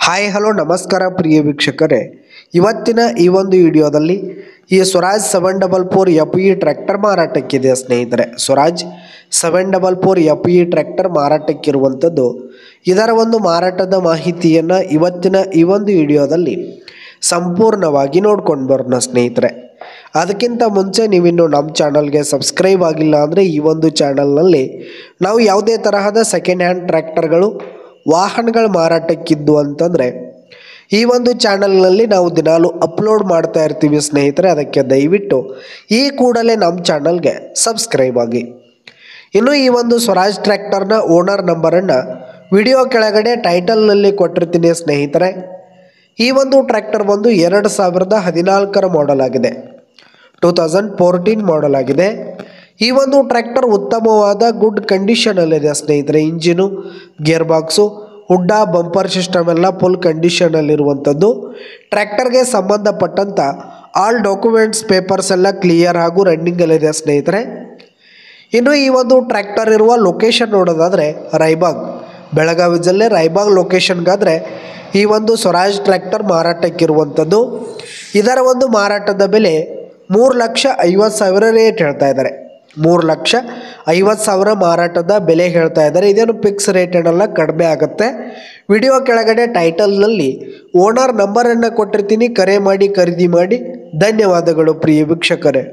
Hi hello ನಮಸ್ಕಾರ ಪ್ರಿಯ ವೀಕ್ಷಕರೇ, ಇವತ್ತಿನ ಈ ಒಂದು ವಿಡಿಯೋದಲ್ಲಿ ಈ ಸ್ವರಾಜ್ 744 FE ಟ್ರ್ಯಾಕ್ಟರ್ ಮಾರಾಟಕ್ಕಿದೆ ಸ್ನೇಹಿತರೆ. ಸ್ವರಾಜ್ 744 FE ಟ್ರ್ಯಾಕ್ಟರ್ ಮಾರಾಟಕ್ಕಿರುವಂಥದ್ದು. ಇದರ ಒಂದು ಮಾರಾಟದ ಮಾಹಿತಿಯನ್ನು ಇವತ್ತಿನ ಈ ಒಂದು ವಿಡಿಯೋದಲ್ಲಿ ಸಂಪೂರ್ಣವಾಗಿ ನೋಡ್ಕೊಂಡು ಬರೋಣ ಸ್ನೇಹಿತರೆ. ಅದಕ್ಕಿಂತ ಮುಂಚೆ ನೀವಿನ್ನು ನಮ್ಮ ಚಾನಲ್ಗೆ ಸಬ್ಸ್ಕ್ರೈಬ್ ಆಗಿಲ್ಲ ಅಂದರೆ ಈ ಒಂದು ಚಾನಲ್ನಲ್ಲಿ ನಾವು ಯಾವುದೇ ತರಹದ ಸೆಕೆಂಡ್ ಹ್ಯಾಂಡ್ ಟ್ರ್ಯಾಕ್ಟರ್ಗಳು ವಾಹನಗಳ ಮಾರಾಟಕ್ಕಿದ್ದು ಅಂತಂದರೆ ಈ ಒಂದು ಚಾನಲ್ನಲ್ಲಿ ನಾವು ದಿನಾಲು ಅಪ್ಲೋಡ್ ಮಾಡ್ತಾ ಇರ್ತೀವಿ ಸ್ನೇಹಿತರೆ. ಅದಕ್ಕೆ ದಯವಿಟ್ಟು ಈ ಕೂಡಲೇ ನಮ್ಮ ಚಾನಲ್ಗೆ ಸಬ್ಸ್ಕ್ರೈಬ್ ಆಗಿ. ಇನ್ನು ಈ ಒಂದು ಸ್ವರಾಜ್ ಟ್ರ್ಯಾಕ್ಟರ್ನ ಓನರ್ ನಂಬರನ್ನು ವಿಡಿಯೋ ಕೆಳಗಡೆ ಟೈಟಲ್ನಲ್ಲಿ ಕೊಟ್ಟಿರ್ತೀನಿ ಸ್ನೇಹಿತರೆ. ಈ ಒಂದು ಟ್ರ್ಯಾಕ್ಟರ್ ಬಂದು 2014 ಮಾಡೆಲ್ ಆಗಿದೆ, 2014 ಮಾಡೆಲ್ ಆಗಿದೆ. ಈ ಒಂದು ಟ್ರ್ಯಾಕ್ಟರ್ ಉತ್ತಮವಾದ ಗುಡ್ ಕಂಡೀಷನಲ್ಲಿದೆ ಸ್ನೇಹಿತರೆ. ಇಂಜಿನು, ಗೇರ್ ಬಾಕ್ಸು, ಹುಡ್ಡ, ಬಂಪರ್ ಸಿಸ್ಟಮ್ ಎಲ್ಲ ಫುಲ್ ಕಂಡೀಷನಲ್ಲಿರುವಂಥದ್ದು. ಟ್ರ್ಯಾಕ್ಟರ್ಗೆ ಸಂಬಂಧಪಟ್ಟಂಥ ಆಲ್ ಡಾಕ್ಯುಮೆಂಟ್ಸ್ ಪೇಪರ್ಸ್ ಎಲ್ಲ ಕ್ಲಿಯರ್ ಹಾಗೂ ರನ್ನಿಂಗಲ್ಲಿದೆ ಸ್ನೇಹಿತರೆ. ಇನ್ನು ಈ ಒಂದು ಟ್ರ್ಯಾಕ್ಟರ್ ಇರುವ ಲೊಕೇಶನ್ ನೋಡೋದಾದರೆ ರಾಯಬಾಗ್, ಬೆಳಗಾವಿ ಜಿಲ್ಲೆ ರಾಯಬಾಗ್ ಲೊಕೇಶನ್ಗಾದರೆ ಈ ಒಂದು ಸ್ವರಾಜ್ ಟ್ರ್ಯಾಕ್ಟರ್ ಮಾರಾಟಕ್ಕಿರುವಂಥದ್ದು. ಇದರ ಒಂದು ಮಾರಾಟದ ಬೆಲೆ 3,50,000 ರೇಟ್ ಹೇಳ್ತಾ ಇದ್ದಾರೆ. 3,50,000 ಮಾರಾಟದ ಬೆಲೆ ಹೇಳ್ತಾ ಇದ್ದಾರೆ. ಇದೇನು ಫಿಕ್ಸ್ ರೇಟ್ ಏನಲ್ಲ, ಕಡಿಮೆ ಆಗುತ್ತೆ. ವಿಡಿಯೋ ಕೆಳಗಡೆ ಟೈಟಲ್ನಲ್ಲಿ ಓನರ್ ನಂಬರನ್ನು ಕೊಟ್ಟಿರ್ತೀನಿ, ಕರೆ ಮಾಡಿ ಖರೀದಿ ಮಾಡಿ. ಧನ್ಯವಾದಗಳು ಪ್ರಿಯ ವೀಕ್ಷಕರೇ.